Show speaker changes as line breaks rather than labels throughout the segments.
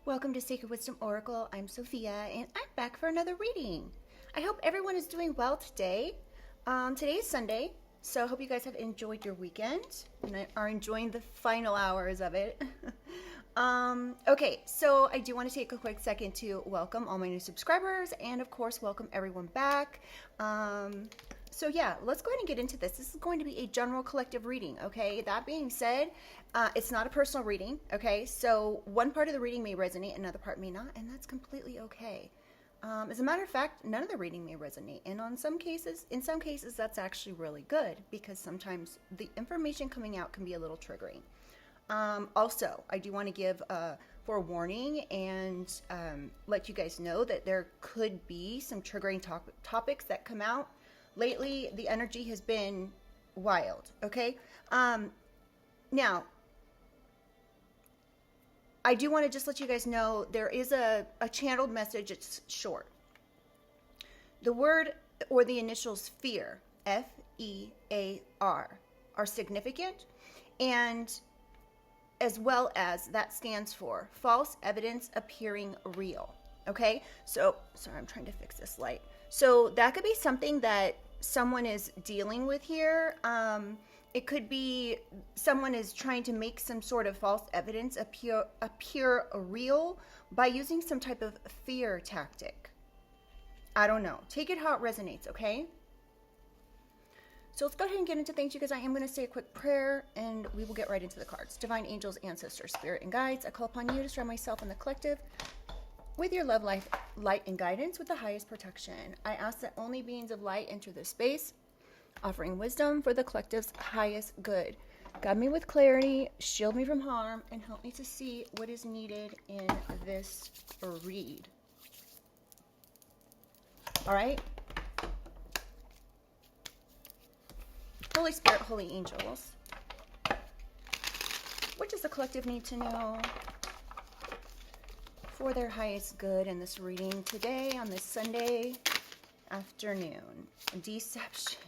Welcome to Sacred Wisdom Oracle. I'm Sophia, and I'm back for another reading. I hope everyone is doing well today. Today is Sunday, so I hope you guys have enjoyed your weekend and are enjoying the final hours of it. Okay, so I do want to take a quick second to welcome all my new subscribers and, of course, welcome everyone back. So yeah, let's go ahead and get into this. This is going to be a general collective reading, okay? That being said, it's not a personal reading, okay? So one part of the reading may resonate, another part may not, and that's completely okay. As a matter of fact, none of the reading may resonate, and in some cases, that's actually really good because sometimes the information coming out can be a little triggering. Also, I do want to give a forewarning and let you guys know that there could be some triggering topics that come out. Lately, the energy has been wild, okay? Now, I do want to just let you guys know there is a channeled message. It's short. The word or the initials fear, F-E-A-R, are significant, and as well as that stands for false evidence appearing real, okay? So, sorry, I'm trying to fix this light. So that could be something that someone is dealing with here. It could be someone is trying to make some sort of false evidence appear real by using some type of fear tactic. I don't know. Take it how it resonates, okay? So let's go ahead and get into things, you guys. I am going to say a quick prayer, and we will get right into the cards. Divine angels, ancestors, spirit, and guides, I call upon you to surround myself and the collective with your love, light, and guidance with the highest protection. I ask that only beings of light enter this space, offering wisdom for the collective's highest good. Guide me with clarity, shield me from harm, and help me to see what is needed in this read. All right? Holy Spirit, holy angels, what does the collective need to know for their highest good in this reading today on this Sunday afternoon? Deception.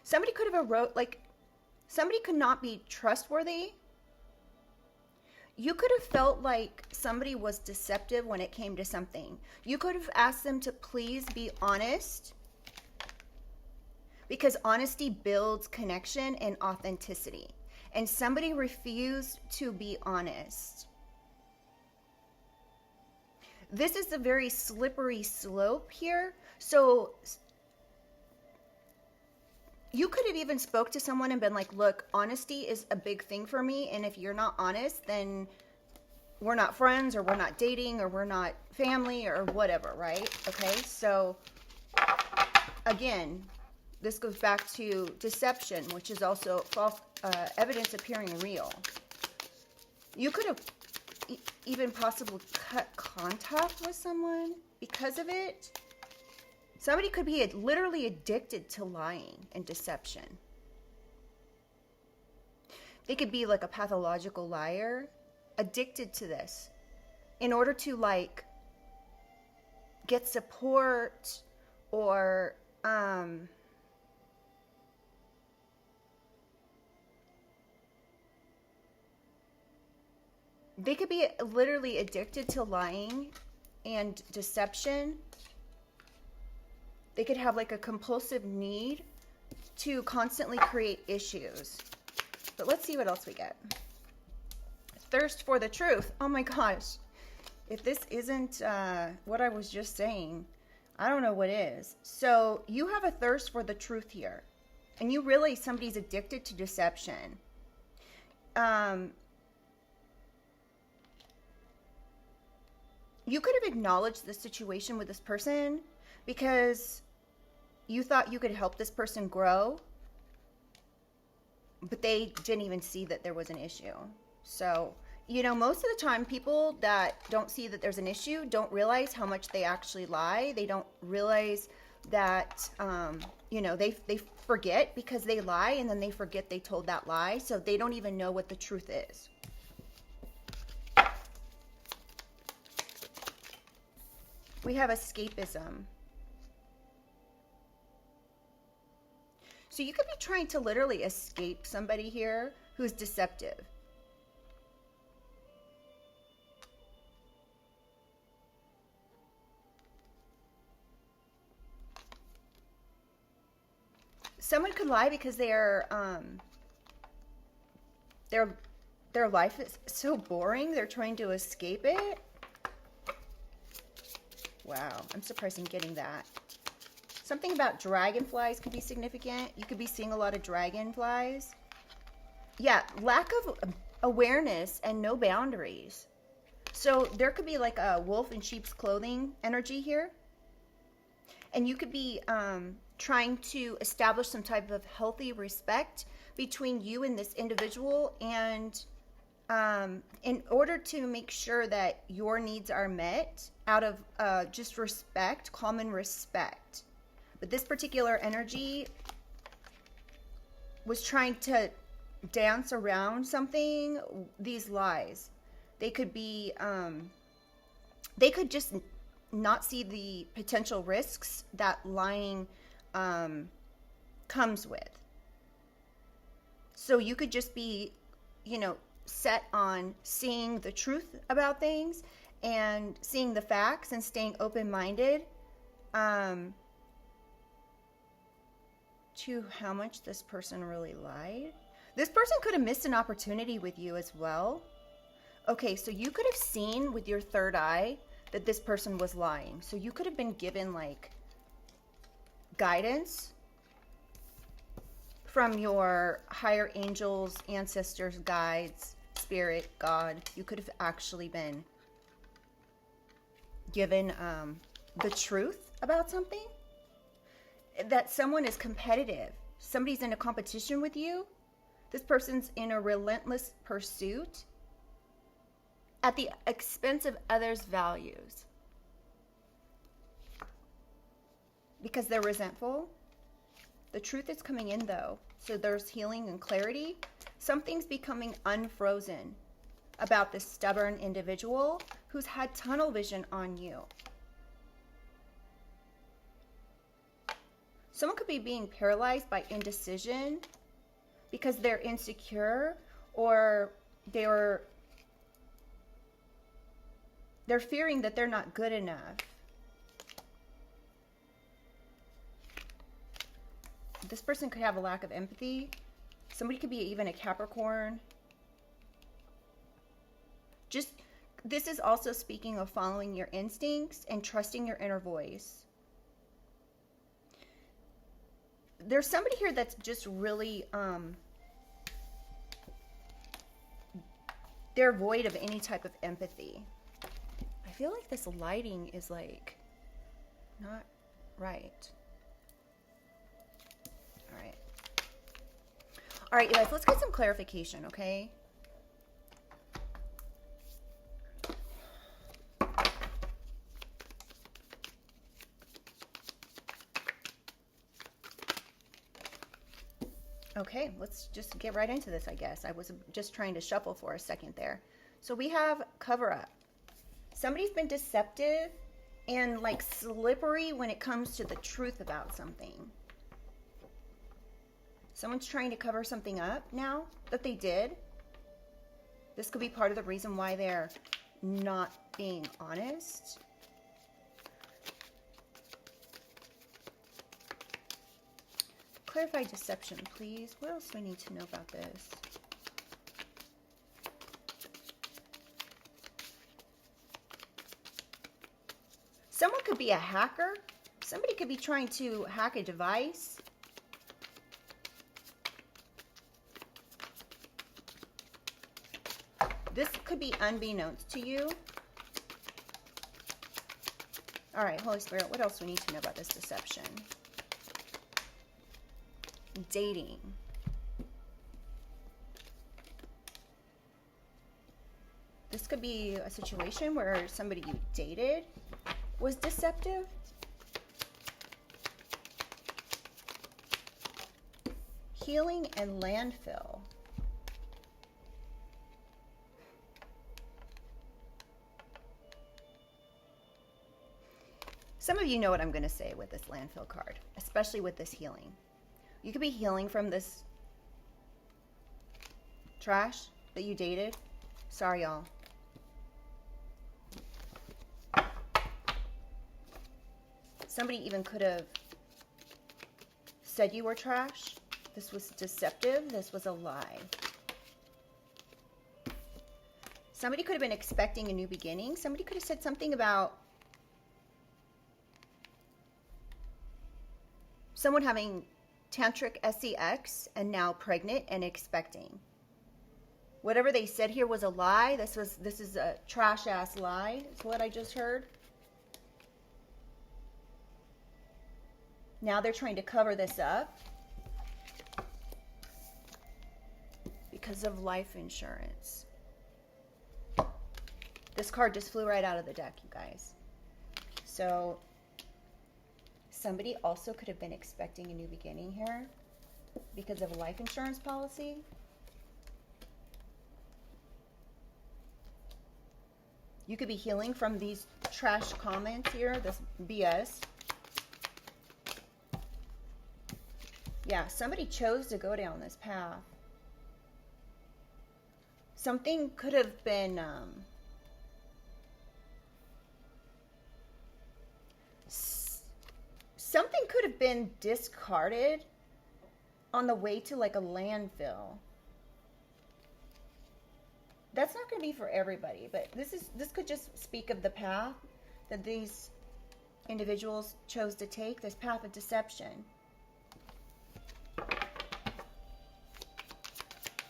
Somebody could have somebody could not be trustworthy. You could have felt like somebody was deceptive when it came to something. You could have asked them to please be honest, because honesty builds connection and authenticity. And somebody refused to be honest. This is a very slippery slope here. So you could have even spoke to someone and been like, look, honesty is a big thing for me. And if you're not honest, then we're not friends, or we're not dating, or we're not family, or whatever, right? Okay, so again, this goes back to deception, which is also false evidence appearing real. You could have even possibly cut contact with someone because of it. Somebody could be literally addicted to lying and deception. They could be like a pathological liar, addicted to this in order to get support or they could be literally addicted to lying and deception. They could have like a compulsive need to constantly create issues. But let's see what else we get. Thirst for the truth. Oh my gosh. If this isn't what I was just saying, I don't know what is. So you have a thirst for the truth here. And you realize somebody's addicted to deception. You could have acknowledged the situation with this person because you thought you could help this person grow, but they didn't even see that there was an issue. So, you know, most of the time people that don't see that there's an issue don't realize how much they actually lie. They don't realize that, you know, they forget because they lie, and then they forget they told that lie. So they don't even know what the truth is. We have escapism. So you could be trying to literally escape somebody here who's deceptive. Someone could lie because their life is so boring. They're trying to escape it. Wow, I'm surprised I'm getting that. Something about dragonflies could be significant. You could be seeing a lot of dragonflies. Yeah, lack of awareness and no boundaries. So there could be like a wolf in sheep's clothing energy here. And you could be trying to establish some type of healthy respect between you and this individual, and in order to make sure that your needs are met out of just respect, common respect. But this particular energy was trying to dance around something, these lies. They could be, they could just not see the potential risks that lying comes with. So you could just be, you know, set on seeing the truth about things and seeing the facts and staying open-minded to how much this person really lied. This person could have missed an opportunity with you as well. Okay, so you could have seen with your third eye that this person was lying. So you could have been given like guidance from your higher angels, ancestors, guides, spirit, God. You could have actually been given the truth about something. That someone is competitive. Somebody's in a competition with you. This person's in a relentless pursuit at the expense of others' values. Because they're resentful. The truth is coming in though. So there's healing and clarity. Something's becoming unfrozen about this stubborn individual who's had tunnel vision on you. Someone could be being paralyzed by indecision because they're insecure, or they're fearing that they're not good enough. This person could have a lack of empathy. Somebody could be even a Capricorn. Just, this is also speaking of following your instincts and trusting your inner voice. There's somebody here that's just really, they're void of any type of empathy. I feel like this lighting is like not right. All right, you guys, let's get some clarification, okay? Okay, let's just get right into this, I guess. I was just trying to shuffle for a second there. So we have cover up. Somebody's been deceptive and like slippery when it comes to the truth about something. Someone's trying to cover something up now that they did. This could be part of the reason why they're not being honest. Clarify deception, please. What else do we need to know about this? Someone could be a hacker. Somebody could be trying to hack a device. This could be unbeknownst to you. All right, Holy Spirit, what else do we need to know about this deception? Dating. This could be a situation where somebody you dated was deceptive. Healing and landfill. Some of you know what I'm going to say with this landfill card, especially with this healing. You could be healing from this trash that you dated. Sorry, y'all. Somebody even could have said you were trash. This was deceptive. This was a lie. Somebody could have been expecting a new beginning. Somebody could have said something about someone having tantric sex and now pregnant and expecting. Whatever they said here was a lie. This is a trash ass lie. Is what I just heard. Now they're trying to cover this up because of life insurance. This card just flew right out of the deck, you guys. So somebody also could have been expecting a new beginning here because of a life insurance policy. You could be healing from these trash comments here, this BS. Yeah, somebody chose to go down this path. Something could have been something could have been discarded on the way to like a landfill. That's not going to be for everybody, but this could just speak of the path that these individuals chose to take, this path of deception.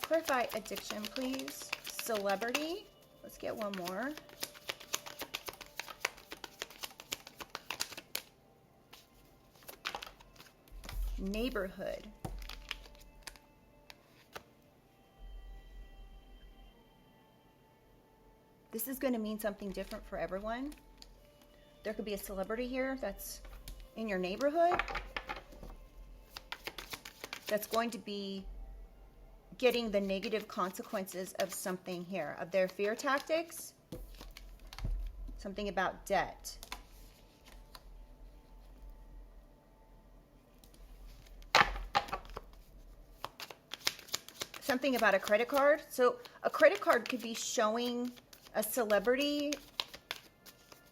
Clarify addiction, please. Celebrity. Let's get one more. Neighborhood. This is going to mean something different for everyone. There could be a celebrity here that's in your neighborhood that's going to be getting the negative consequences of something here, of their fear tactics, something about debt. Something about a credit card. So a credit card could be showing a celebrity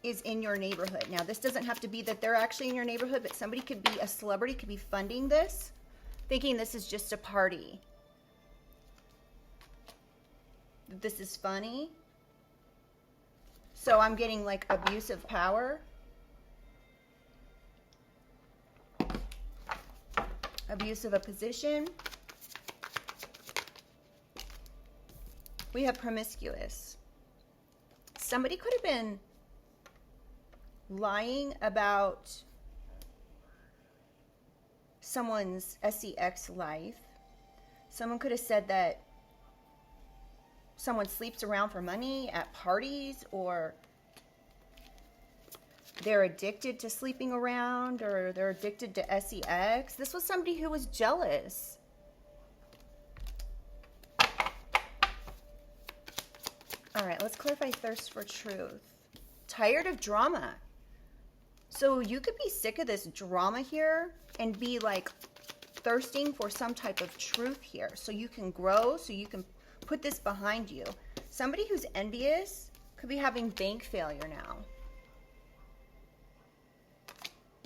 is in your neighborhood. Now, this doesn't have to be that they're actually in your neighborhood, but somebody could be, a celebrity could be funding this, thinking this is just a party. This is funny. So I'm getting like abuse of power. Abuse of a position. We have promiscuous. Somebody could have been lying about someone's sex life. Someone could have said that someone sleeps around for money at parties, or they're addicted to sleeping around, or they're addicted to sex. This was somebody who was jealous. All right, let's clarify thirst for truth. Tired of drama. So you could be sick of this drama here and be like thirsting for some type of truth here so you can grow, so you can put this behind you. Somebody who's envious could be having bank failure now.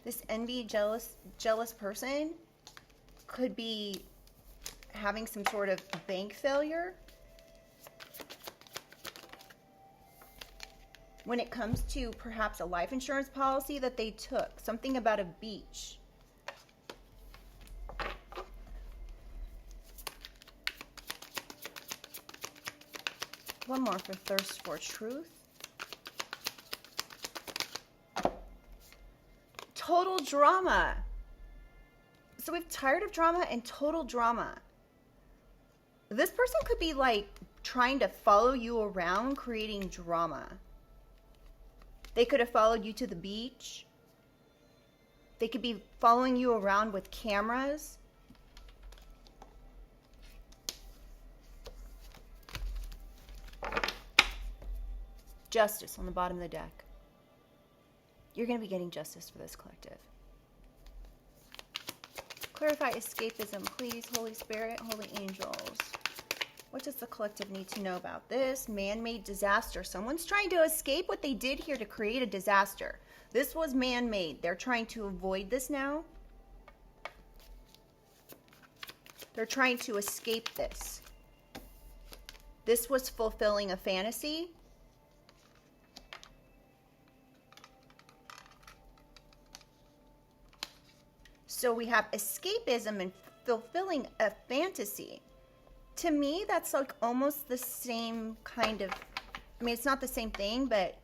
This jealous person could be having some sort of bank failure. When it comes to perhaps a life insurance policy that they took, something about a beach. One more for thirst for truth. Total drama. So we've tired of drama and total drama. This person could be like trying to follow you around, creating drama. They could have followed you to the beach. They could be following you around with cameras. Justice on the bottom of the deck. You're going to be getting justice for this collective. Clarify escapism, please. Holy Spirit, Holy Angels. What does the collective need to know about this? Man-made disaster. Someone's trying to escape what they did here to create a disaster. This was man-made. They're trying to avoid this now. They're trying to escape this. This was fulfilling a fantasy. So we have escapism and fulfilling a fantasy. To me, that's like almost the same kind of, I mean, it's not the same thing, but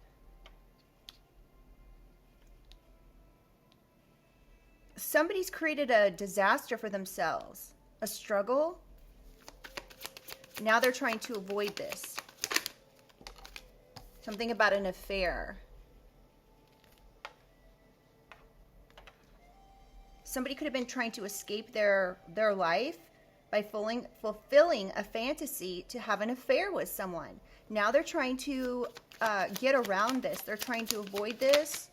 somebody's created a disaster for themselves, a struggle. Now they're trying to avoid this. Something about an affair. Somebody could have been trying to escape their life by fulfilling a fantasy to have an affair with someone. Now they're trying to get around this. They're trying to avoid this.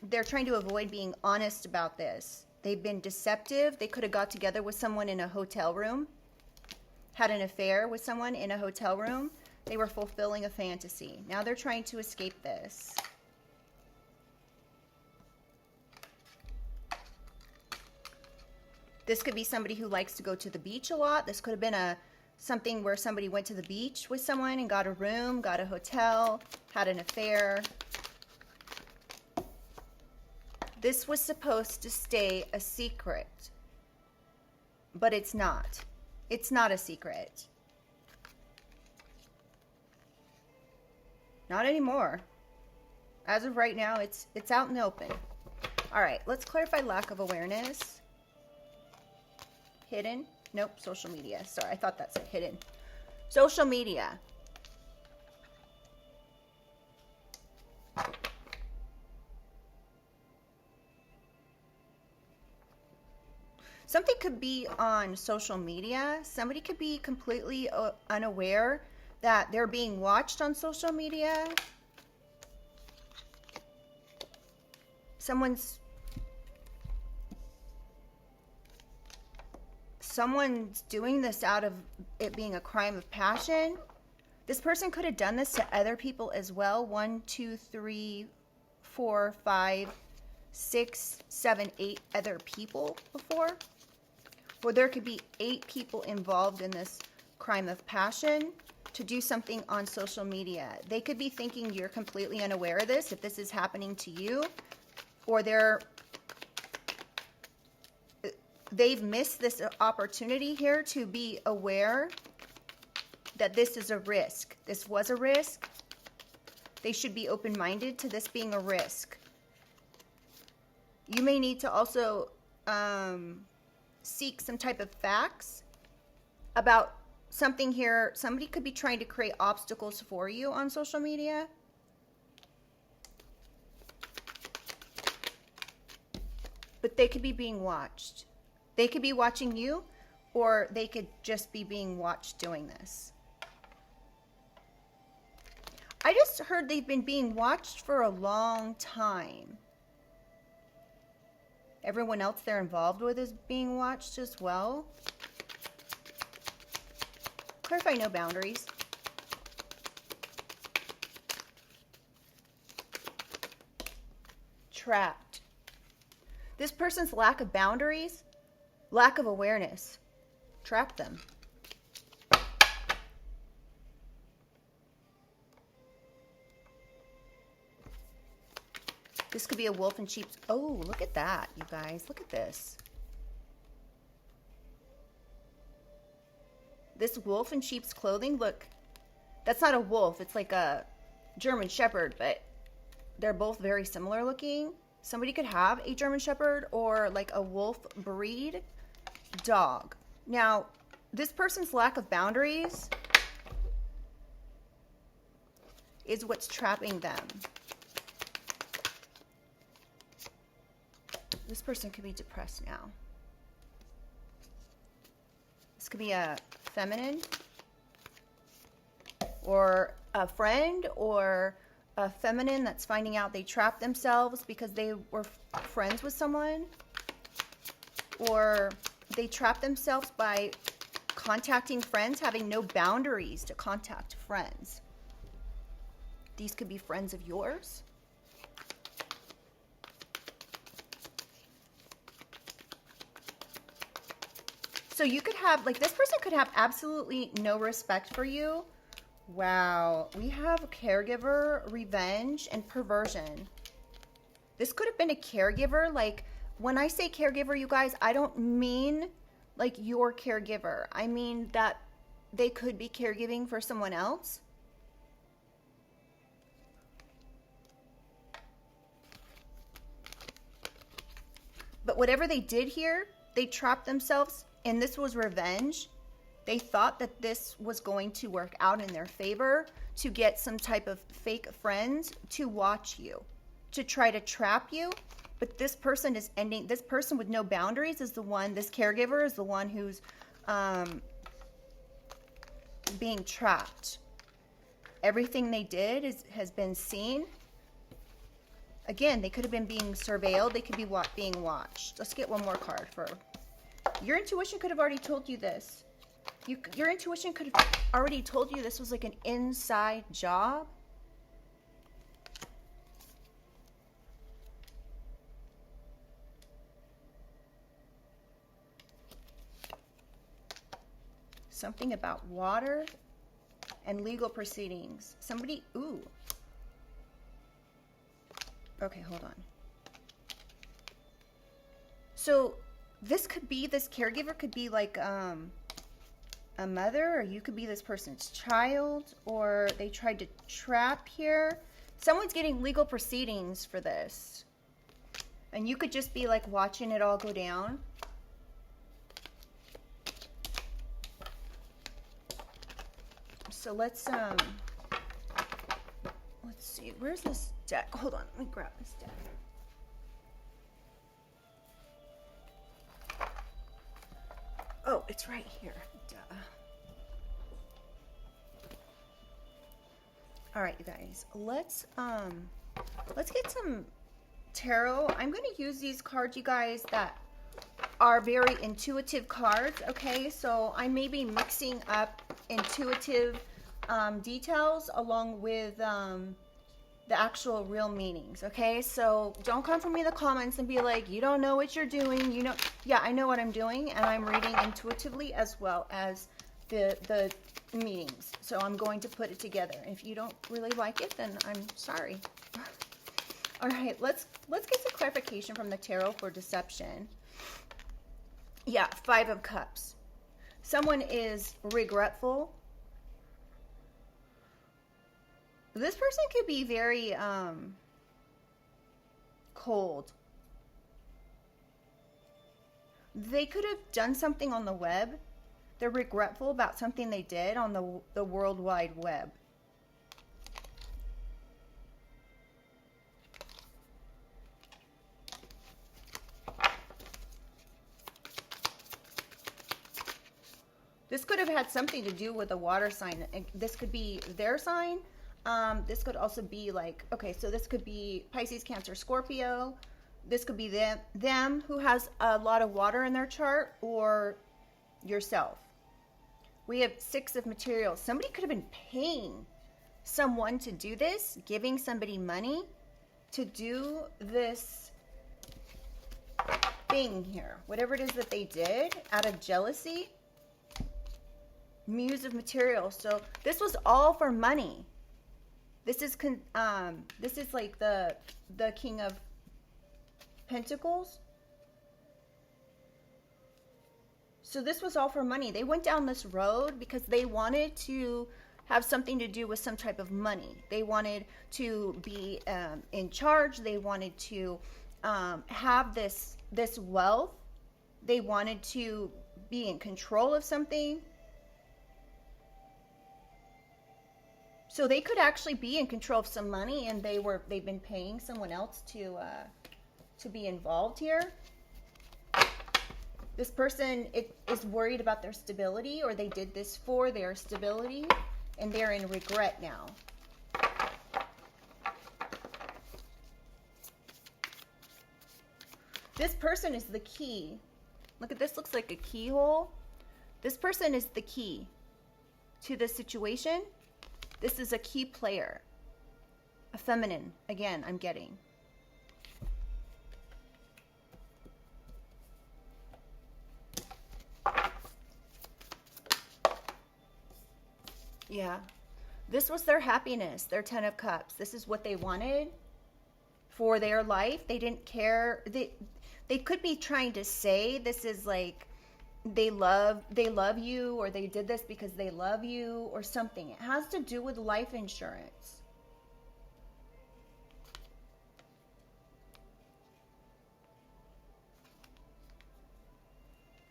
They're trying to avoid being honest about this. They've been deceptive. They could have got together with someone in a hotel room, had an affair with someone in a hotel room. They were fulfilling a fantasy. Now they're trying to escape this. This could be somebody who likes to go to the beach a lot. This could have been something where somebody went to the beach with someone and got a room, got a hotel, had an affair. This was supposed to stay a secret, but it's not. It's not a secret. Not anymore. As of right now, it's out in the open. All right, let's clarify lack of awareness. Hidden? Nope, social media. Sorry, I thought that said hidden. Social media. Something could be on social media. Somebody could be completely unaware that they're being watched on social media. Someone's doing this out of it being a crime of passion. This person could have done this to other people as well. 1, 2, 3, 4, 5, 6, 7, 8 other people before. Or there could be 8 people involved in this crime of passion to do something on social media. They could be thinking you're completely unaware of this, if this is happening to you, or they've missed this opportunity here to be aware that this is a risk. This was a risk. They should be open-minded to this being a risk. You may need to also seek some type of facts about something here. Somebody could be trying to create obstacles for you on social media. But they could be being watched. They could be watching you, or they could just be being watched doing this. I just heard they've been being watched for a long time. Everyone else they're involved with is being watched as well. Clarify no boundaries. Trapped. This person's lack of boundaries, lack of awareness, trapped them. This could be a wolf in sheep's... Oh, look at that, you guys. Look at this. This wolf in sheep's clothing, look. That's not a wolf. It's like a German Shepherd, but they're both very similar looking. Somebody could have a German Shepherd or like a wolf breed dog. Now, this person's lack of boundaries is what's trapping them. This person could be depressed now. This could be a feminine or a friend or a feminine that's finding out they trapped themselves because they were friends with someone. Or they trap themselves by contacting friends, having no boundaries to contact friends. These could be friends of yours. So you could have, like, this person could have absolutely no respect for you. Wow. We have caregiver, revenge, and perversion. This could have been a caregiver. Like, when I say caregiver, you guys, I don't mean like your caregiver. I mean that they could be caregiving for someone else. But whatever they did here, they trapped themselves, and this was revenge. They thought that this was going to work out in their favor, to get some type of fake friends to watch you, to try to trap you. But this person is ending, this person with no boundaries is the one, this caregiver is the one who's being trapped. Everything they did has been seen. Again, they could have been being surveilled. They could be being watched. Let's get one more card for... Your intuition could have already told you this. Your intuition could have already told you this was like an inside job. Something about water and legal proceedings. Somebody, ooh. Okay, hold on. So this could be, this caregiver could be like a mother, or you could be this person's child, or they tried to trap here. Someone's getting legal proceedings for this. And you could just be like watching it all go down. So let's see, where's this deck? Hold on, let me grab this deck. Oh, it's right here. Duh. All right, you guys, let's get some tarot. I'm going to use these cards, you guys, that are very intuitive cards. Okay, so I may be mixing up intuitive details along with the actual real meanings. Okay, so don't come for me in the comments and be like, you don't know what you're doing. You know, yeah, I know what I'm doing, and I'm reading intuitively as well as the meanings. So I'm going to put it together. If you don't really like it, then I'm sorry. All right, let's get some clarification from the tarot for deception. Yeah, 5 of Cups. Someone is regretful. This person could be very cold. They could have done something on the web. They're regretful about something they did on the World Wide Web. This could have had something to do with a water sign. This could be their sign. This could also be like, okay, so this could be Pisces, Cancer, Scorpio. This could be them who has a lot of water in their chart, or yourself. We have 6 of materials. Somebody could have been paying someone to do this, giving somebody money to do this thing here. Whatever it is that they did out of jealousy. Muse of materials. So this was all for money. This is like the King of Pentacles. So this was all for money. They went down this road because they wanted to have something to do with some type of money. They wanted to be in charge. They wanted to have this wealth. They wanted to be in control of something. So they could actually be in control of some money, and they've been paying someone else to be involved here. This person is worried about their stability, or they did this for their stability, and they're in regret now. This person is the key. Look at this, looks like a keyhole. This person is the key to this situation. This is a key player. A feminine, again, I'm getting. Yeah. This was their happiness, their 10 of Cups. This is what they wanted for their life. They didn't care. They could be trying to say this is like they love you, or they did this because they love you or something. It has to do with life insurance.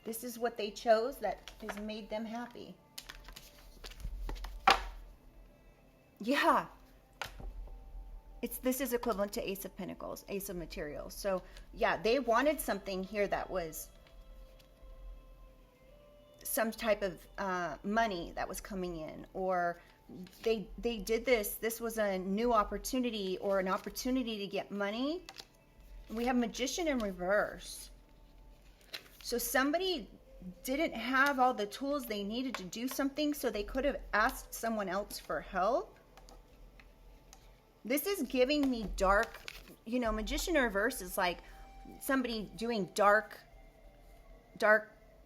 This is what they chose that has made them happy. Yeah. This is equivalent to Ace of Pentacles, Ace of Materials. So yeah, they wanted something here that was some type of money that was coming in, or they did this. This was a new opportunity, or an opportunity to get money. We have Magician in reverse. So somebody didn't have all the tools they needed to do something, so they could have asked someone else for help. This is giving me dark, you know, Magician in reverse is like somebody doing dark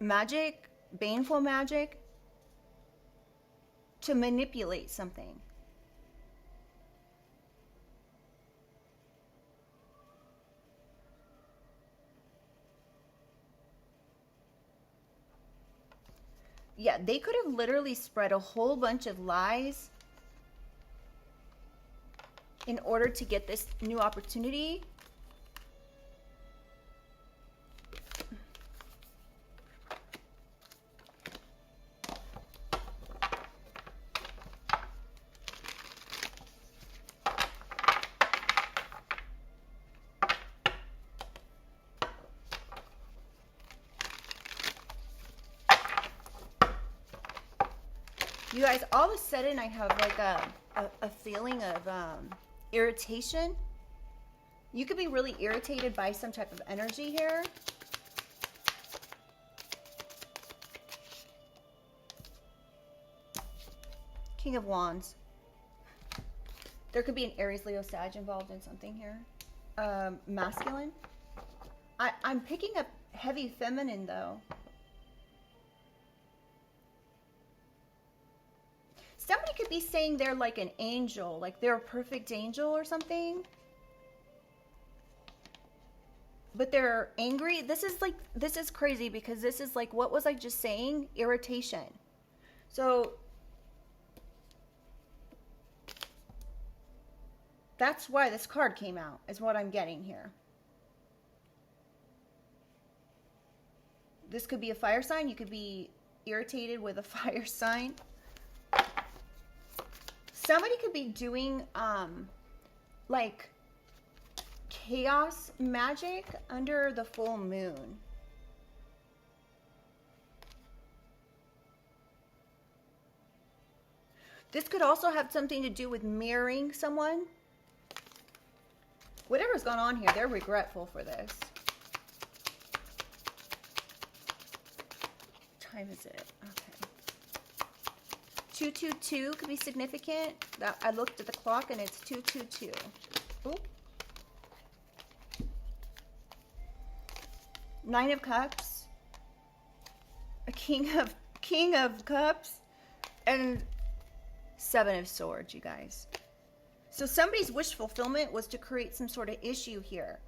magic, baneful magic to manipulate something. Yeah, they could have literally spread a whole bunch of lies in order to get this new opportunity. You guys, all of a sudden I have like a feeling of irritation. You could be really irritated by some type of energy here. King of Wands. There could be an Aries, Leo, Sag involved in something here. Masculine. I'm picking up heavy feminine though. Somebody could be saying they're like an angel, like they're a perfect angel or something. But they're angry. This is crazy, because this is like, what was I just saying? Irritation. So that's why this card came out, is what I'm getting here. This could be a fire sign. You could be irritated with a fire sign. Somebody could be doing like chaos magic under the full moon. This could also have something to do with mirroring someone. Whatever's gone on here, they're regretful for this. What time is it? Okay. 222 could be significant. I looked at the clock and it's 222. Ooh. 9 of Cups. A King of Cups. And 7 of Swords, you guys. So somebody's wish fulfillment was to create some sort of issue here.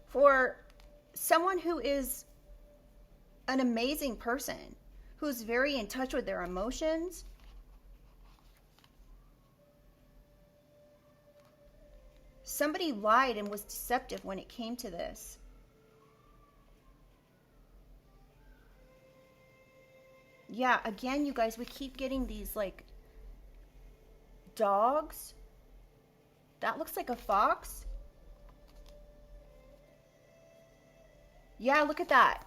For someone who is an amazing person, who's very in touch with their emotions, somebody lied and was deceptive when it came to this. Yeah, again, you guys, we keep getting these like dogs. That looks like a fox. Yeah, look at that.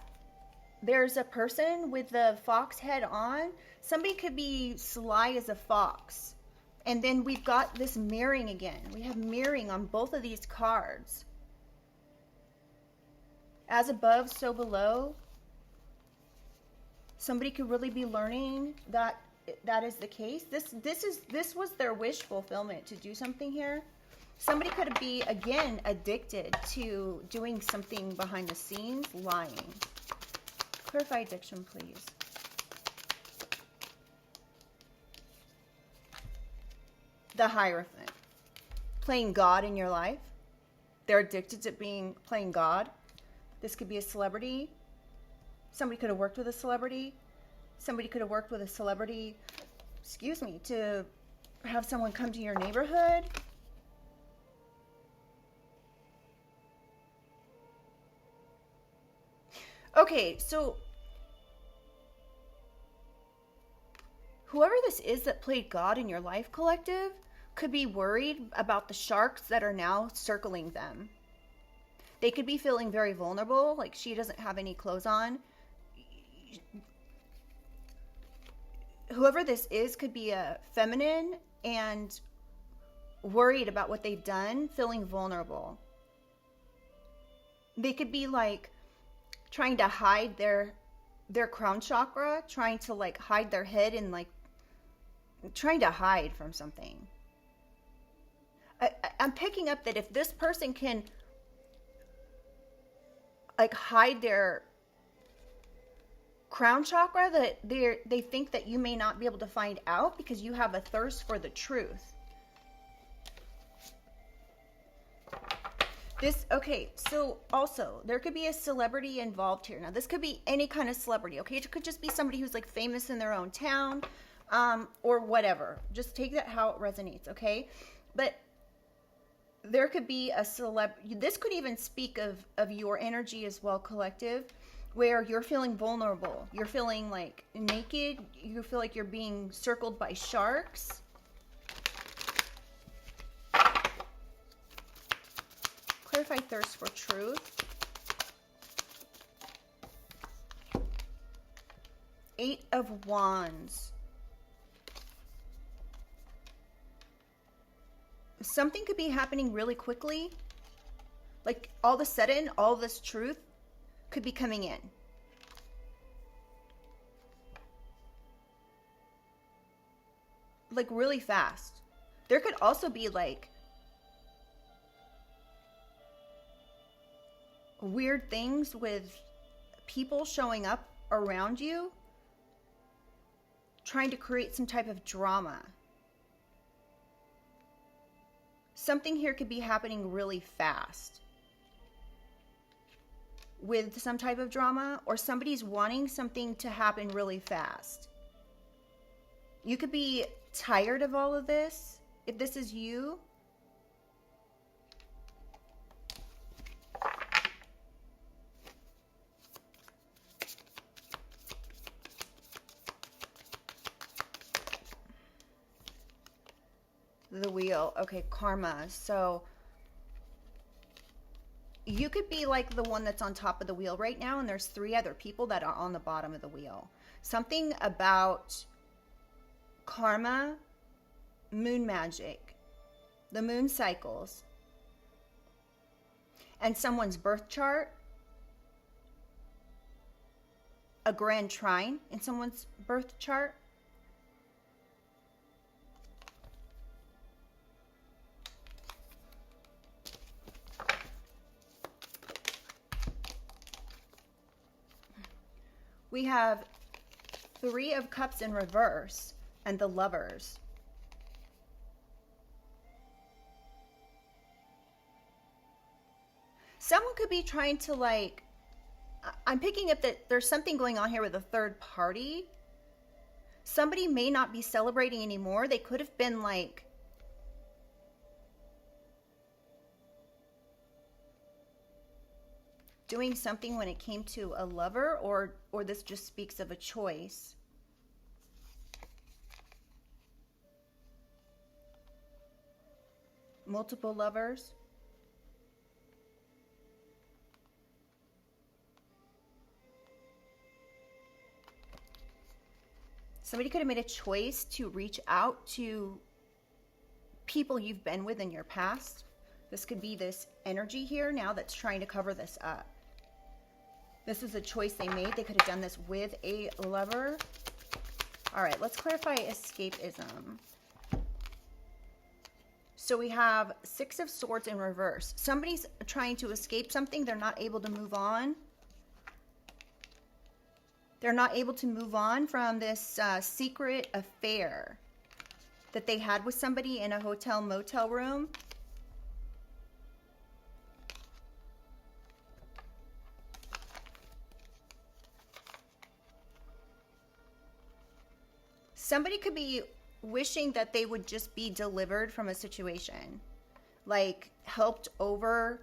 There's a person with the fox head on. Somebody could be sly as a fox. And then we've got this mirroring again. We have mirroring on both of these cards. As above, so below. Somebody could really be learning that that is the case. This was their wish fulfillment to do something here. Somebody could be, again, addicted to doing something behind the scenes, lying. Clarify addiction, please. The Hierophant. Playing God in your life. They're addicted to playing God. This could be a celebrity. Somebody could have worked with a celebrity. Somebody could have worked with a celebrity, excuse me, to have someone come to your neighborhood. Okay, so whoever this is that played God in your life, collective, could be worried about the sharks that are now circling them. They could be feeling very vulnerable, like she doesn't have any clothes on. Whoever this is could be a feminine and worried about what they've done, feeling vulnerable. They could be like trying to hide their crown chakra, trying to like hide their head and like trying to hide from something. I'm picking up that if this person can like hide their crown chakra, that they think that you may not be able to find out because you have a thirst for the truth. Okay, so also there could be a celebrity involved here. Now this could be any kind of celebrity, okay? It could just be somebody who's like famous in their own town, or whatever. Just take that how it resonates, okay? But there could be a this could even speak of your energy as well, collective, where you're feeling vulnerable. You're feeling like naked. You feel like you're being circled by sharks. Clarify thirst for truth. 8 of Wands. Something could be happening really quickly. Like all of a sudden, all this truth could be coming in. Like really fast. There could also be like weird things with people showing up around you, trying to create some type of drama. Something here could be happening really fast with some type of drama, or somebody's wanting something to happen really fast. You could be tired of all of this. If this is you, the wheel. Okay, karma. So you could be like the one that's on top of the wheel right now, and there's 3 other people that are on the bottom of the wheel. Something about karma, moon magic, the moon cycles, and someone's birth chart, a grand trine in someone's birth chart. We have 3 of Cups in reverse and the Lovers. Someone could be trying to like, I'm picking up that there's something going on here with a third party. Somebody may not be celebrating anymore. They could have been like doing something when it came to a lover, or this just speaks of a choice. Multiple lovers. Somebody could have made a choice to reach out to people you've been with in your past. This could be this energy here now that's trying to cover this up. This is a choice they made. They could have done this with a lover. All right, let's clarify escapism. So we have Six of Swords in reverse. Somebody's trying to escape something. They're not able to move on. They're not able to move on from this secret affair that they had with somebody in a hotel motel room. Somebody could be wishing that they would just be delivered from a situation, like helped over,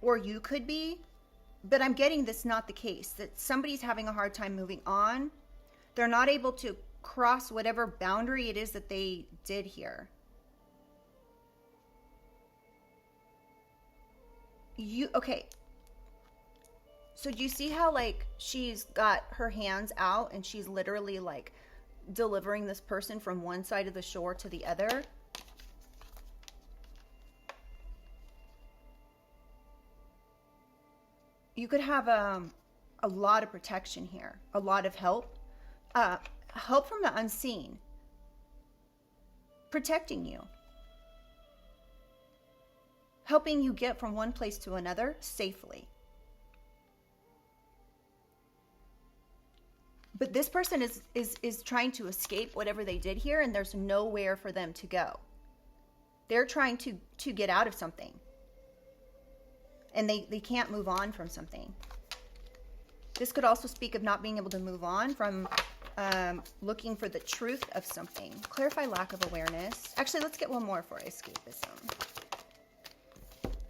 or you could be, but I'm getting this not the case, that somebody's having a hard time moving on. They're not able to cross whatever boundary it is that they did here. Okay. So do you see how like she's got her hands out and she's literally like delivering this person from one side of the shore to the other? You could have a lot of protection here, a lot of help, help from the unseen, protecting you, helping you get from one place to another safely. But this person is trying to escape whatever they did here, and there's nowhere for them to go. They're trying to get out of something. And they can't move on from something. This could also speak of not being able to move on from looking for the truth of something. Clarify lack of awareness. Actually, let's get one more for escapism.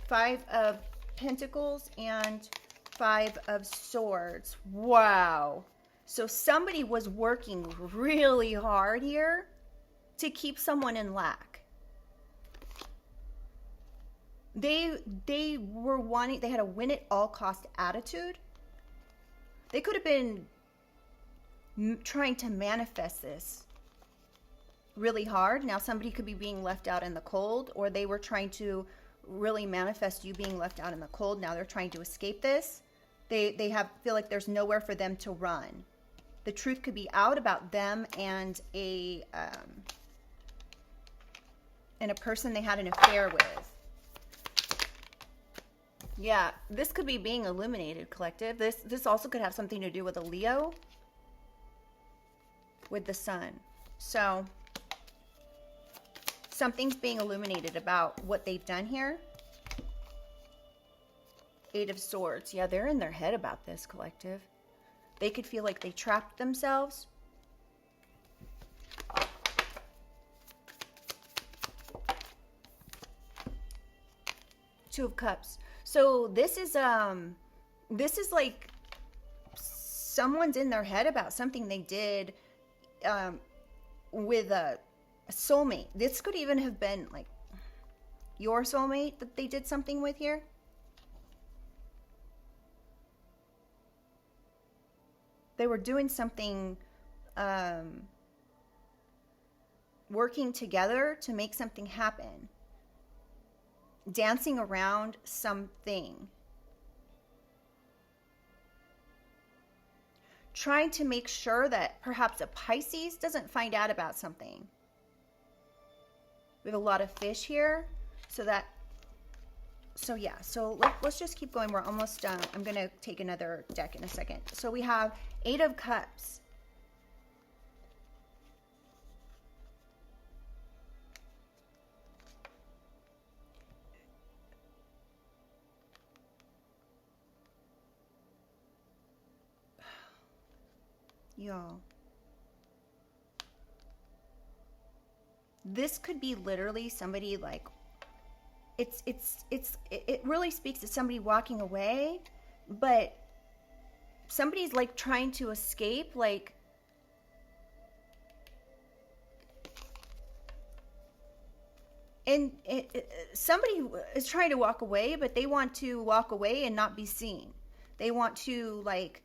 Five of Pentacles and Five of Swords. Wow. So somebody was working really hard here to keep someone in lack. They were wanting, they had a win at all cost attitude. They could have been trying to manifest this really hard. Now somebody could be being left out in the cold, or they were trying to really manifest you being left out in the cold. Now they're trying to escape this. They feel like there's nowhere for them to run. The truth could be out about them and a person they had an affair with. Yeah, this could be being illuminated, collective. This also could have something to do with a Leo with the sun. So something's being illuminated about what they've done here. Eight of Swords. Yeah, they're in their head about this, collective. They could feel like they trapped themselves. Two of Cups. So this is like someone's in their head about something they did with a soulmate. This could even have been like your soulmate that they did something with here. They were doing something, working together to make something happen. Dancing around something. Trying to make sure that perhaps a Pisces doesn't find out about something. We have a lot of fish here. So yeah, let's just keep going. We're almost done. I'm going to take another deck in a second. So we have Eight of Cups. Y'all. This could be literally somebody like it really speaks to somebody walking away, but somebody's like trying to escape, like and somebody is trying to walk away, but they want to walk away and not be seen. They want to like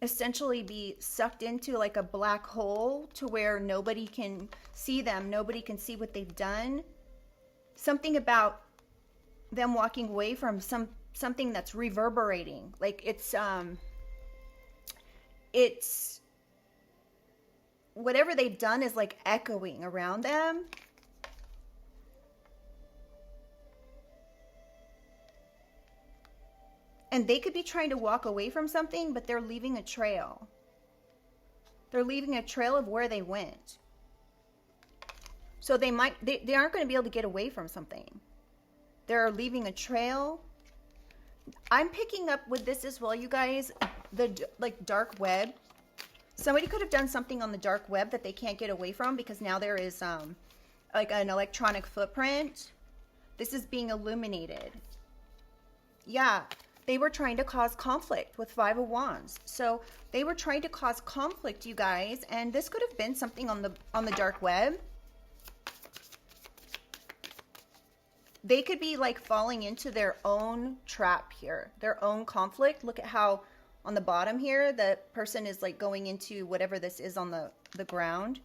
essentially be sucked into like a black hole to where nobody can see them, nobody can see what they've done. Something about them walking away from something that's reverberating, like it's it's whatever they've done is like echoing around them. And they could be trying to walk away from something, but they're leaving a trail. They're leaving a trail of where they went. So they aren't going to be able to get away from something. They're leaving a trail. I'm picking up with this as well, you guys, the like dark web. Somebody could have done something on the dark web that they can't get away from, because now there is like an electronic footprint. This is being illuminated. Yeah, they were trying to cause conflict with Five of Wands. So they were trying to cause conflict, you guys, and this could have been something on the dark web. They could be like falling into their own trap here, their own conflict. Look at how on the bottom here, the person is like going into whatever this is on the ground.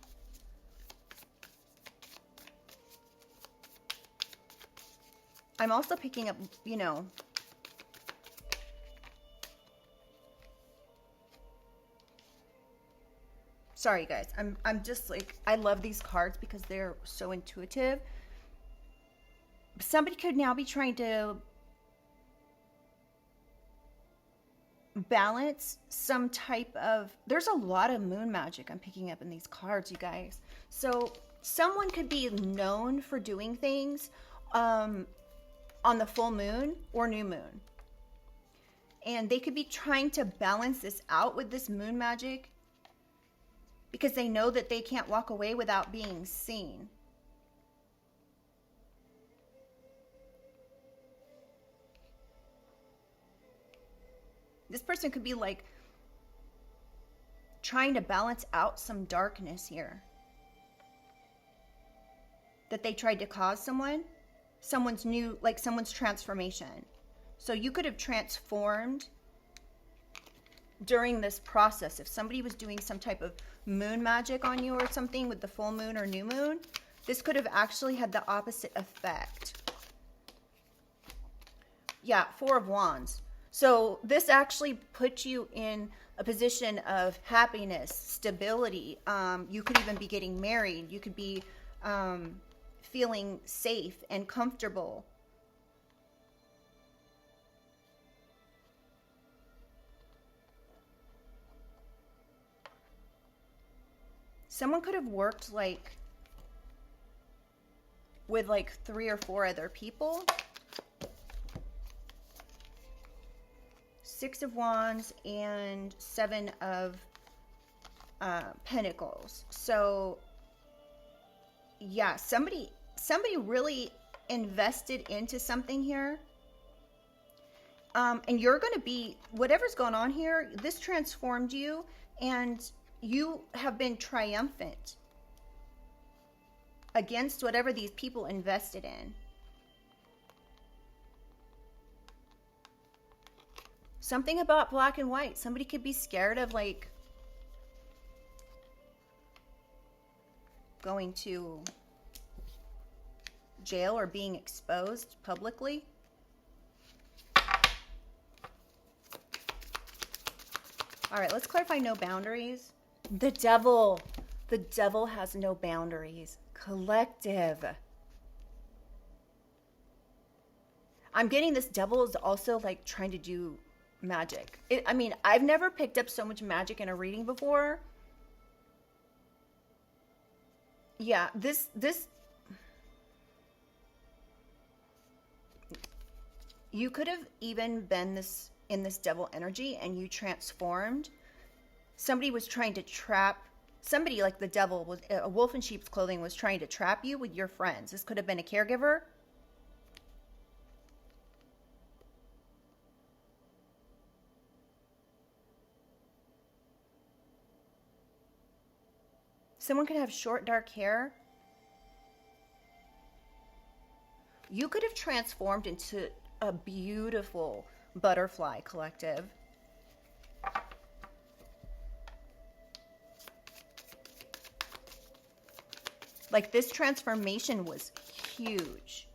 I'm also picking up, you know, sorry guys, I'm just like, I love these cards because they're so intuitive. Somebody could now be trying to balance some type of, there's a lot of moon magic I'm picking up in these cards, you guys. So someone could be known for doing things on the full moon or new moon. And they could be trying to balance this out with this moon magic because they know that they can't walk away without being seen. This person could be like trying to balance out some darkness here that they tried to cause someone's new, like someone's transformation. So you could have transformed during this process. If somebody was doing some type of moon magic on you or something with the full moon or new moon, this could have actually had the opposite effect. Yeah, Four of Wands. So this actually puts you in a position of happiness, stability. You could even be getting married. You could be feeling safe and comfortable. Someone could have worked like with like 3 or 4 other people. Six of Wands and Seven of Pentacles. So yeah, somebody really invested into something here. And you're going to be, whatever's going on here, this transformed you, and you have been triumphant against whatever these people invested in. Something about black and white. Somebody could be scared of like going to jail or being exposed publicly. All right, let's clarify no boundaries. The devil has no boundaries. Collective. I'm getting this devil is also like trying to do magic. I mean, I've never picked up so much magic in a reading before. Yeah, this you could have even been in this devil energy and you transformed. Somebody was trying to trap somebody, like the devil was a wolf in sheep's clothing, was trying to trap you with your friends. This could have been a caregiver. Someone could have short, dark hair. You could have transformed into a beautiful butterfly collective. Like this transformation was huge.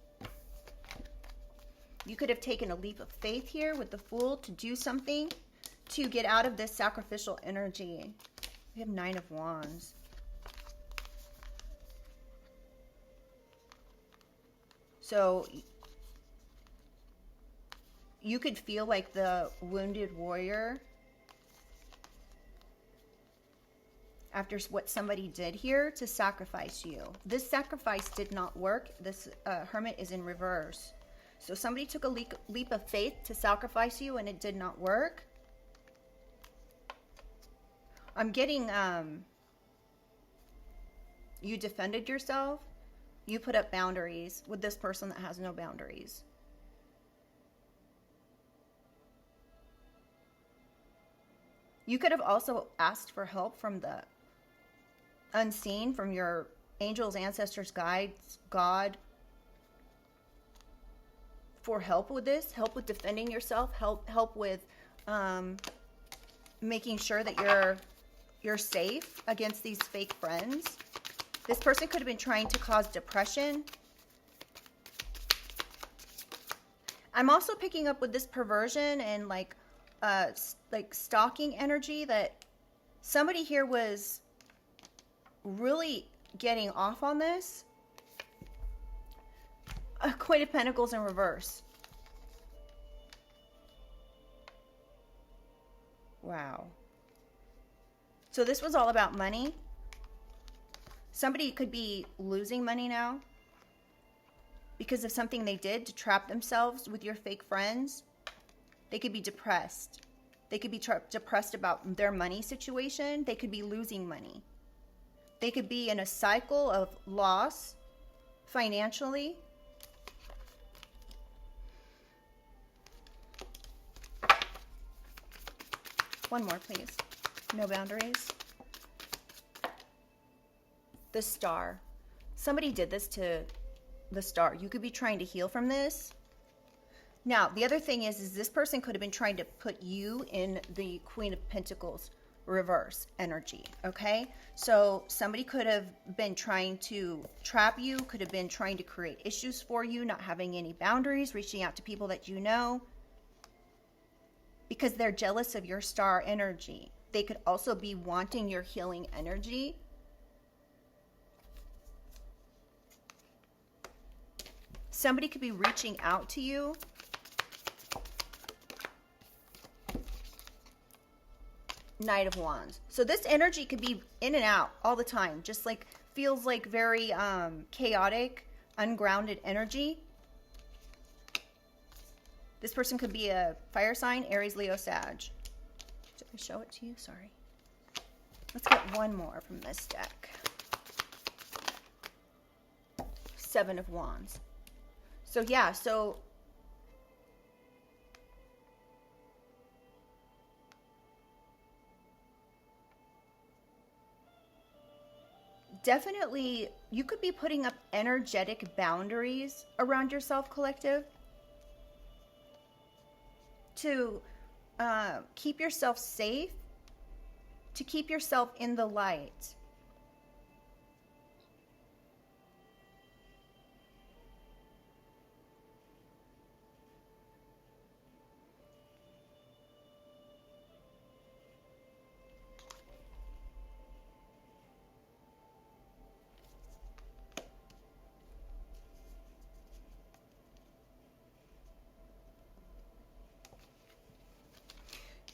You could have taken a leap of faith here with the Fool to do something, to get out of this sacrificial energy. We have 9 of Wands. So you could feel like the wounded warrior after what somebody did here to sacrifice you. This sacrifice did not work. This Hermit is in reverse. So somebody took a leap of faith to sacrifice you and it did not work. I'm getting, you defended yourself. You put up boundaries with this person that has no boundaries. You could have also asked for help from the unseen, from your angels, ancestors, guides, God, for help with this, help with defending yourself, help with making sure that you're safe against these fake friends. This person could have been trying to cause depression. I'm also picking up with this perversion and like stalking energy that somebody here was really getting off on this. Queen of Pentacles in reverse. Wow. So this was all about money. Somebody could be losing money now because of something they did to trap themselves with your fake friends. They could be depressed. They could be depressed about their money situation. They could be losing money. They could be in a cycle of loss financially. One more, please. No boundaries. The Star. Somebody did this to the Star. You could be trying to heal from this. Now, the other thing is this person could have been trying to put you in the Queen of Pentacles reverse energy, okay? So somebody could have been trying to trap you, could have been trying to create issues for you, not having any boundaries, reaching out to people that you know, because they're jealous of your Star energy. They could also be wanting your healing energy. Somebody could be reaching out to you. Knight of Wands. So this energy could be in and out all the time. Just like feels like very chaotic, ungrounded energy. This person could be a fire sign, Aries, Leo, Sag. Did I show it to you? Sorry. Let's get one more from this deck. 7 of Wands. So yeah, so definitely you could be putting up energetic boundaries around yourself, collective, to keep yourself safe, to keep yourself in the light.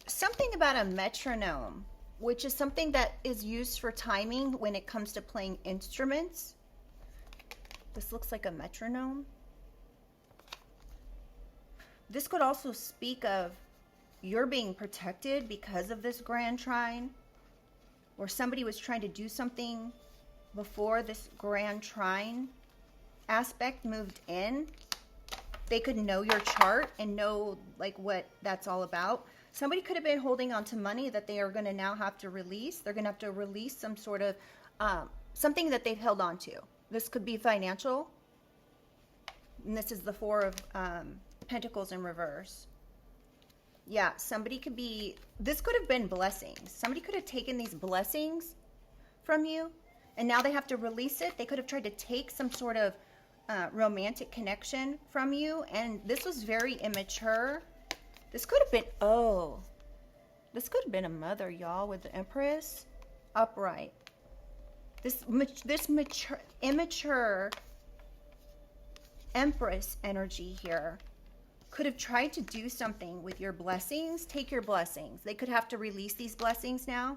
Something about a metronome, which is something that is used for timing when it comes to playing instruments. This looks like a metronome. This could also speak of you're being protected because of this grand trine, or somebody was trying to do something before this grand trine aspect moved in. They could know your chart and know like what that's all about. Somebody could have been holding on to money that they are going to now have to release. They're going to have to release some sort of something that they've held on to. This could be financial. And this is the 4 of Pentacles in reverse. Yeah, somebody could be, this could have been blessings. Somebody could have taken these blessings from you and now they have to release it. They could have tried to take some sort of romantic connection from you, and this was very immature. This could have been, oh, This could have been a mother, y'all, with the Empress upright. This mature, immature Empress energy here could have tried to do something with your blessings. Take your blessings. They could have to release these blessings now.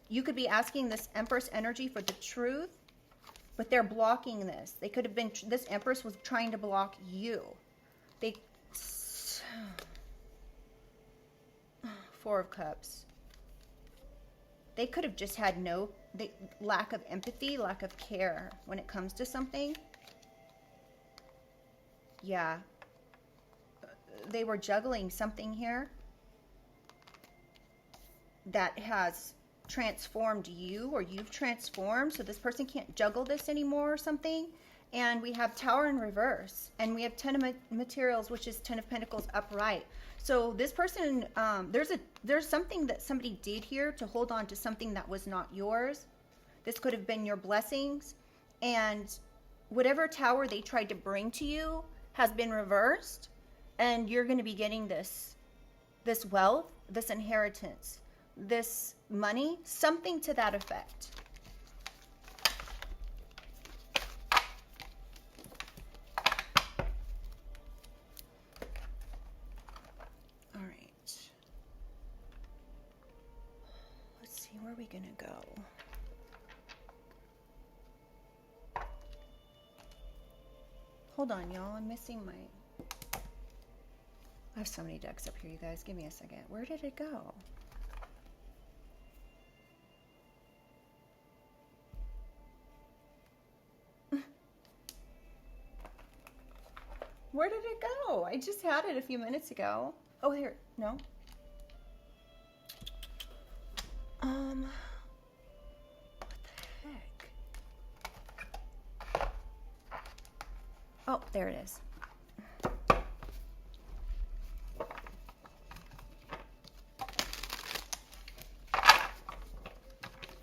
You could be asking this Empress energy for the truth, but they're blocking this. They could have been, this Empress was trying to block you. They, Four of Cups. They could have just had lack of empathy, lack of care when it comes to something. Yeah. They were juggling something here that has transformed you, or you've transformed, so this person can't juggle this anymore or something. And we have Tower in reverse, and we have 10 of materials, which is 10 of Pentacles upright. So this person, there's something that somebody did here to hold on to something that was not yours. This could have been your blessings, and whatever tower they tried to bring to you has been reversed, and you're going to be getting this wealth, this inheritance, this money, something to that effect. All right. Let's see, where are we gonna go? Hold on, y'all. I'm missing my... I have so many decks up here, you guys. Give me a second. Where did it go? Where did it go? I just had it a few minutes ago. Oh, here. No. What the heck? Oh, there it is.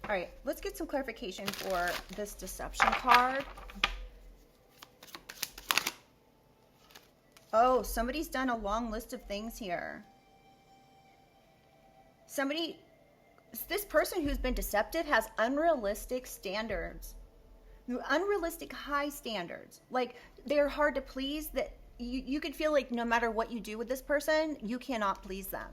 All right, let's get some clarification for this deception card. Oh, somebody's done a long list of things here. This person who's been deceptive has unrealistic standards. Unrealistic high standards. Like, they're hard to please, that you could feel like no matter what you do with this person, you cannot please them.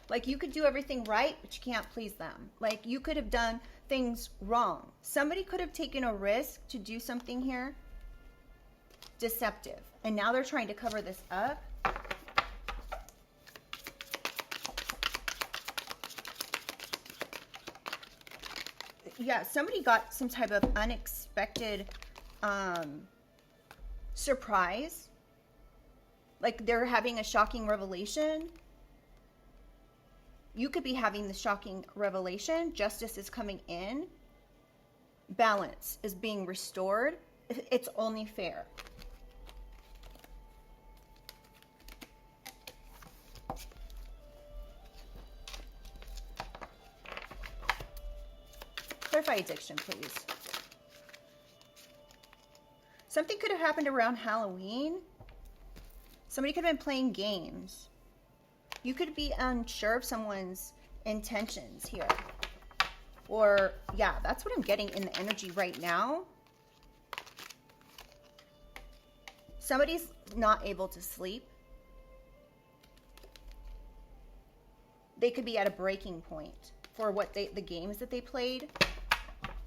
Like, you could do everything right, but you can't please them. Like, you could have done things wrong. Somebody could have taken a risk to do something here deceptive. And now they're trying to cover this up. Yeah, somebody got some type of unexpected surprise. Like, they're having a shocking revelation. You could be having the shocking revelation. Justice is coming in. Balance is being restored. It's only fair. Clarify addiction, please. Something could have happened around Halloween. Somebody could have been playing games. You could be unsure of someone's intentions here. Or, yeah, that's what I'm getting in the energy right now. Somebody's not able to sleep. They could be at a breaking point for what the games that they played.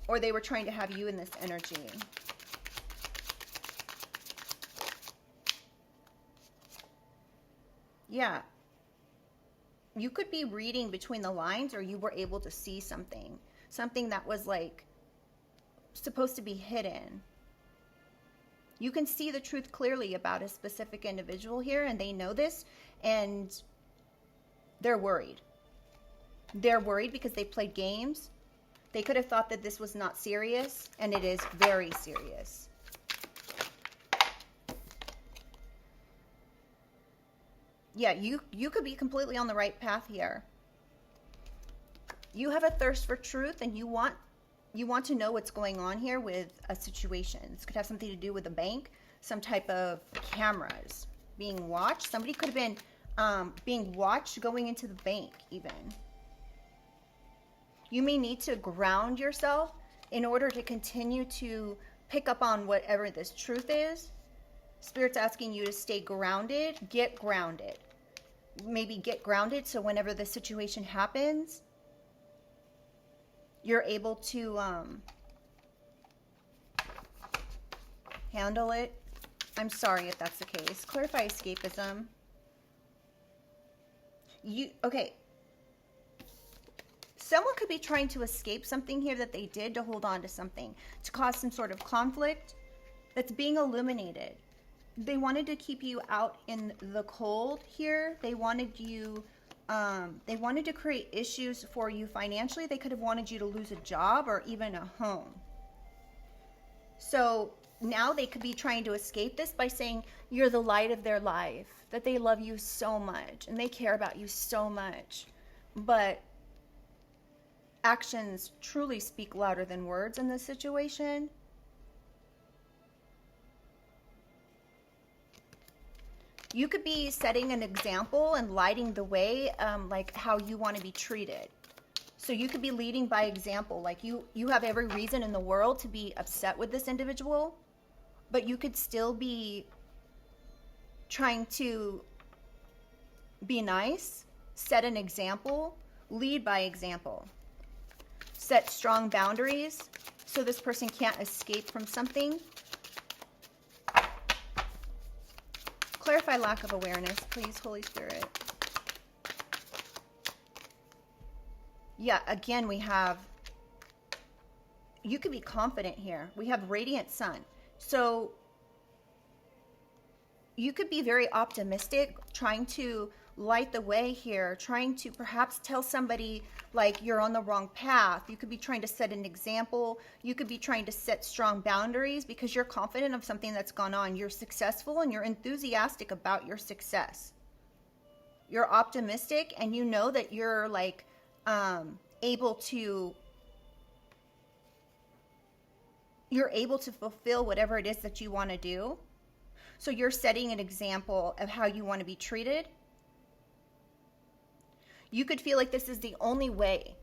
Or they were trying to have you in this energy. Yeah. You could be reading between the lines, or you were able to see something. Something that was like supposed to be hidden. You can see the truth clearly about a specific individual here, and they know this, and they're worried. They're worried because they played games. They could have thought that this was not serious, and it is very serious. Yeah, you could be completely on the right path here. You have a thirst for truth, and you want to know what's going on here with a situation. This could have something to do with a bank, some type of cameras. being watched. Somebody could have been being watched going into the bank even. You may need to ground yourself in order to continue to pick up on whatever this truth is. Spirit's asking you to stay grounded, get grounded. Maybe get grounded so whenever the situation happens, you're able to handle it. I'm sorry if that's the case. Clarify escapism. Okay. Someone could be trying to escape something here that they did to hold on to something, to cause some sort of conflict that's being illuminated. They wanted to keep you out in the cold here. They wanted you, they wanted to create issues for you financially. They could have wanted you to lose a job or even a home. So now they could be trying to escape this by saying you're the light of their life, that they love you so much and they care about you so much. But actions truly speak louder than words in this situation. You could be setting an example and lighting the way, like how you want to be treated. So you could be leading by example. Like you have every reason in the world to be upset with this individual, but you could still be trying to be nice, set an example, lead by example. Set strong boundaries so this person can't escape from something. Clarify lack of awareness, please, Holy Spirit. Yeah, again, we have, you could be confident here. We have radiant sun. So you could be very optimistic, trying to light the way here, trying to perhaps tell somebody like you're on the wrong path. You could be trying to set an example. You could be trying to set strong boundaries because you're confident of something that's gone on. You're successful and you're enthusiastic about your success. You're optimistic and you know that you're like able to fulfill whatever it is that you want to do. So you're setting an example of how you want to be treated. You could feel like this is the only way.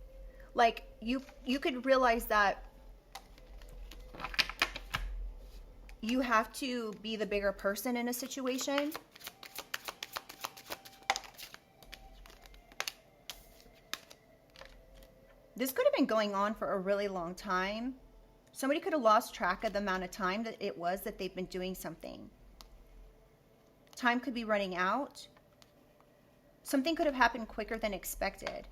Like you could realize that you have to be the bigger person in a situation. This could have been going on for a really long time. Somebody could have lost track of the amount of time that it was that they've been doing something. Time could be running out. Something could have happened quicker than expected.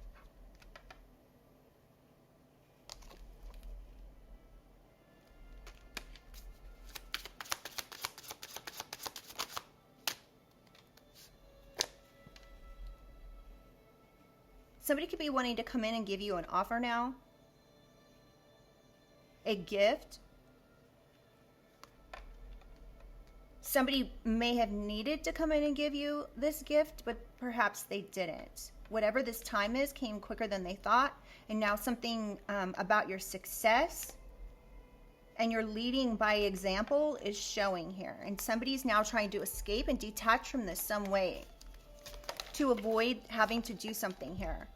Somebody could be wanting to come in and give you an offer now. A gift. Somebody may have needed to come in and give you this gift, but perhaps they didn't. Whatever this time is came quicker than they thought, and now something about your success and your leading by example is showing here. And somebody's now trying to escape and detach from this some way to avoid having to do something here.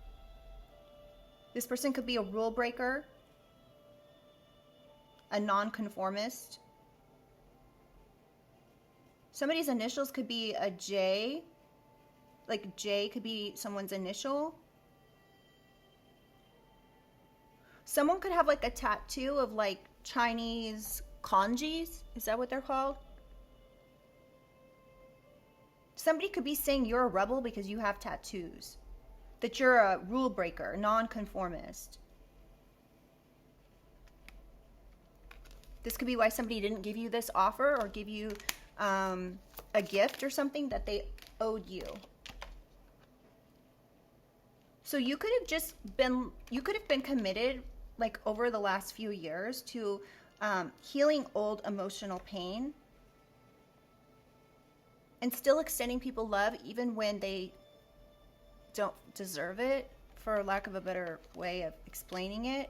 This person could be a rule breaker, a nonconformist. Somebody's initials could be a J. Like J could be someone's initial. Someone could have like a tattoo of like Chinese kanjis. Is that what they're called? Somebody could be saying you're a rebel because you have tattoos. That you're a rule breaker, nonconformist. This could be why somebody didn't give you this offer or give you a gift or something that they owed you. So you could have been committed like over the last few years to healing old emotional pain and still extending people love even when they don't deserve it, for lack of a better way of explaining it.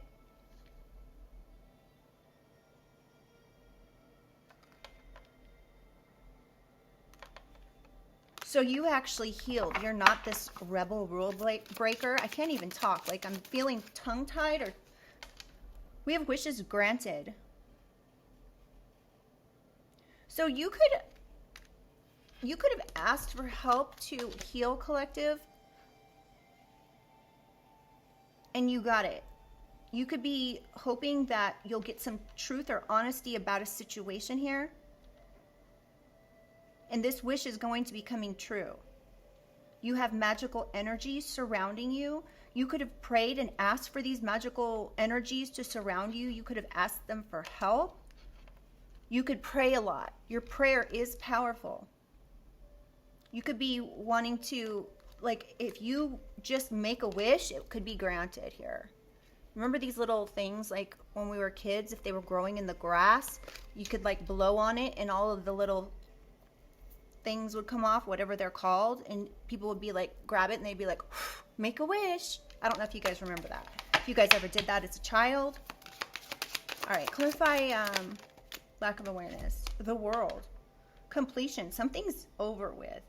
So you actually healed. You're not this rebel rule breaker. I can't even talk. Like, I'm feeling tongue-tied. Or we have wishes granted. So you could have asked for help to heal, collective, and you got it. You could be hoping that you'll get some truth or honesty about a situation here. And this wish is going to be coming true. You have magical energies surrounding you. You could have prayed and asked for these magical energies to surround you. You could have asked them for help. You could pray a lot. Your prayer is powerful. You could be wanting to, like, if you just make a wish, it could be granted here. Remember these little things, like when we were kids, if they were growing in the grass, you could like blow on it and all of the little things would come off, whatever they're called, and people would be like, grab it, and they'd be like, make a wish. I don't know if you guys remember that. If you guys ever did that as a child. All right, clarify lack of awareness. The world. Completion. Something's over with.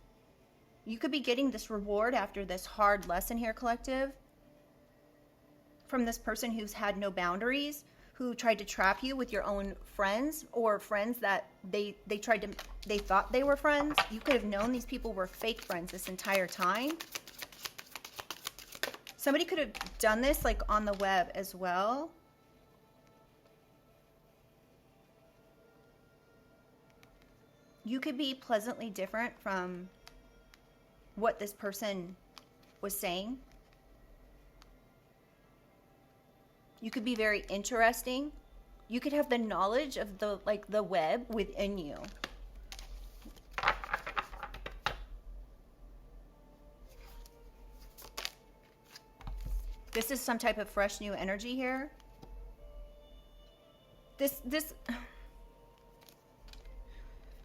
You could be getting this reward after this hard lesson here, collective, from this person who's had no boundaries, who tried to trap you with your own friends, or friends that they thought they were friends. You could have known these people were fake friends this entire time. Somebody could have done this like on the web as well. You could be pleasantly different from what this person was saying. You could be very interesting. You could have the knowledge of the web within you. This is some type of fresh new energy here. This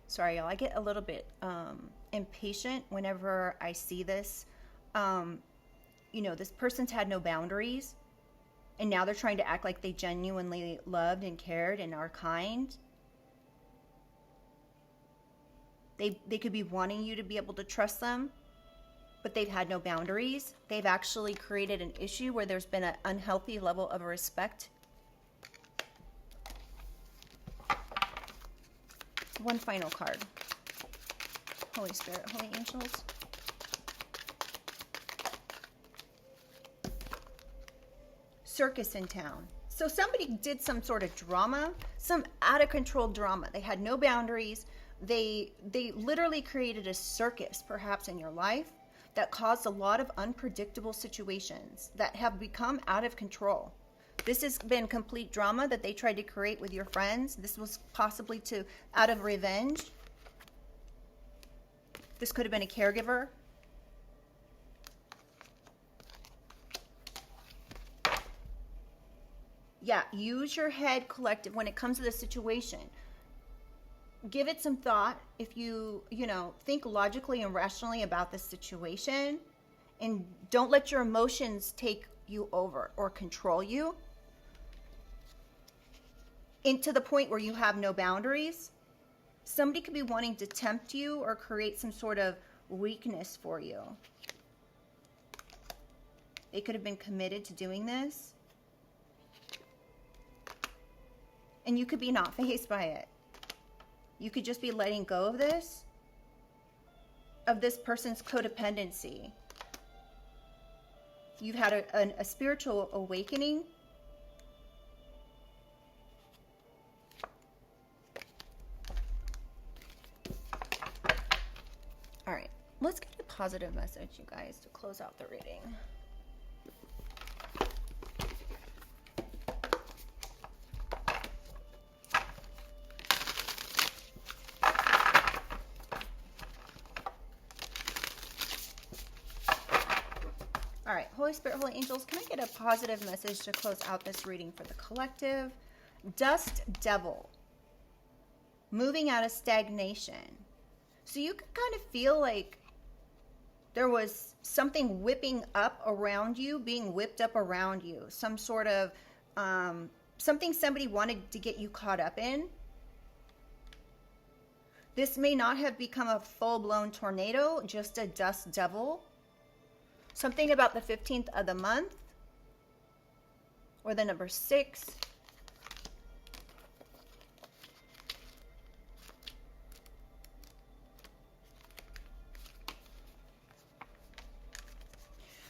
sorry, y'all, I get a little bit impatient whenever I see this. This person's had no boundaries. And now they're trying to act like they genuinely loved and cared and are kind. They could be wanting you to be able to trust them, but they've had no boundaries. They've actually created an issue where there's been an unhealthy level of respect. One final card. Holy Spirit, Holy Angels. Circus in town. So somebody did some sort of drama, some out of control drama. They had no boundaries. They literally created a circus, perhaps in your life, that caused a lot of unpredictable situations that have become out of control. This has been complete drama that they tried to create with your friends. This was possibly out of revenge. This could have been a caregiver. Yeah, use your head, collective, when it comes to the situation. Give it some thought. If you think logically and rationally about this situation, and don't let your emotions take you over or control you into the point where you have no boundaries. Somebody could be wanting to tempt you or create some sort of weakness for you. They could have been committed to doing this. And you could be not fazed by it. You could just be letting go of this person's codependency. You've had a spiritual awakening. All right, let's get a positive message, you guys, to close out the reading. All right, Holy Spirit, Holy Angels, can I get a positive message to close out this reading for the collective? Dust Devil. Moving out of stagnation. So you can kind of feel like there was something whipping up around you, being whipped up around you. Some sort of, something somebody wanted to get you caught up in. This may not have become a full-blown tornado, just a dust devil. Something about the 15th of the month, or the number 6.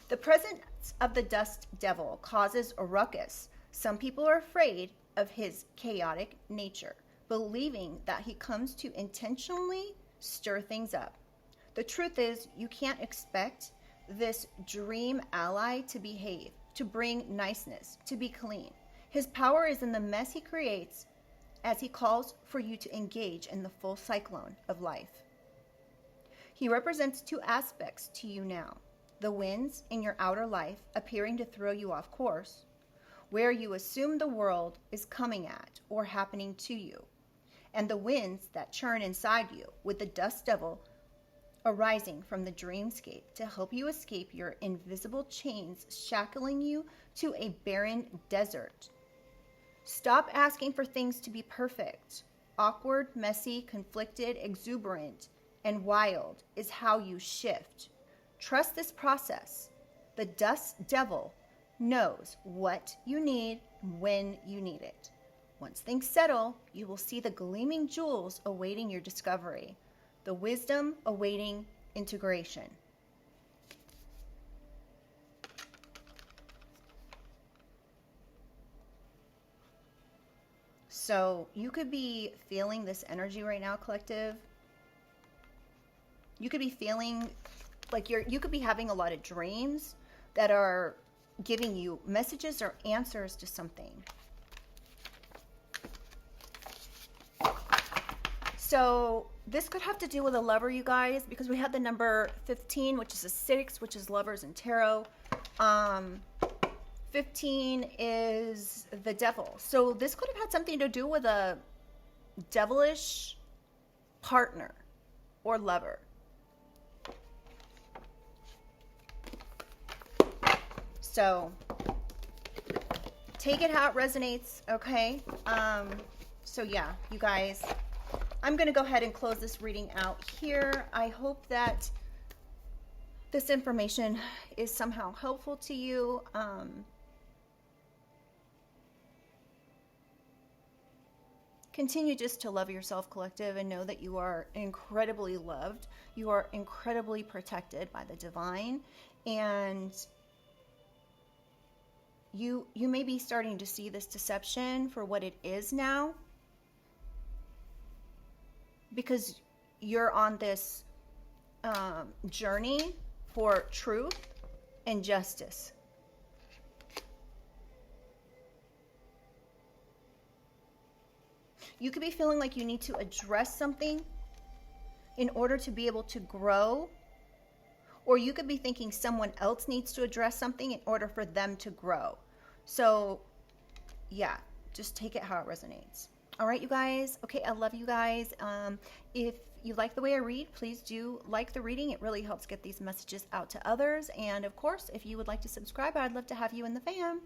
The presence of the dust devil causes a ruckus. Some people are afraid of his chaotic nature, believing that he comes to intentionally stir things up. The truth is, you can't expect this dream ally to behave, to bring niceness, to be clean. His power is in the mess he creates as he calls for you to engage in the full cyclone of life. He represents 2 aspects to you now: the winds in your outer life appearing to throw you off course, where you assume the world is coming at or happening to you, and the winds that churn inside you, with the dust devil arising from the dreamscape to help you escape your invisible chains shackling you to a barren desert. Stop asking for things to be perfect. Awkward, messy, conflicted, exuberant, and wild is how you shift. Trust this process. The dust devil knows what you need when you need it. Once things settle, you will see the gleaming jewels awaiting your discovery, the wisdom awaiting integration. So you could be feeling this energy right now, collective. You could be feeling like you could be having a lot of dreams that are giving you messages or answers to something. So this could have to do with a lover, you guys, because we had the number 15, which is a 6, which is lovers in tarot. 15 is the devil. So this could have had something to do with a devilish partner or lover. So take it how it resonates, okay? So yeah, you guys, I'm going to go ahead and close this reading out here. I hope that this information is somehow helpful to you. Continue just to love yourself, collective, and know that you are incredibly loved. You are incredibly protected by the divine, and you may be starting to see this deception for what it is now, because you're on this journey for truth and justice. You could be feeling like you need to address something in order to be able to grow, or you could be thinking someone else needs to address something in order for them to grow. So yeah, just take it how it resonates. All right, you guys. Okay, I love you guys. If you like the way I read, please do like the reading. It really helps get these messages out to others. And of course, if you would like to subscribe, I'd love to have you in the fam.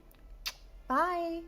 Bye.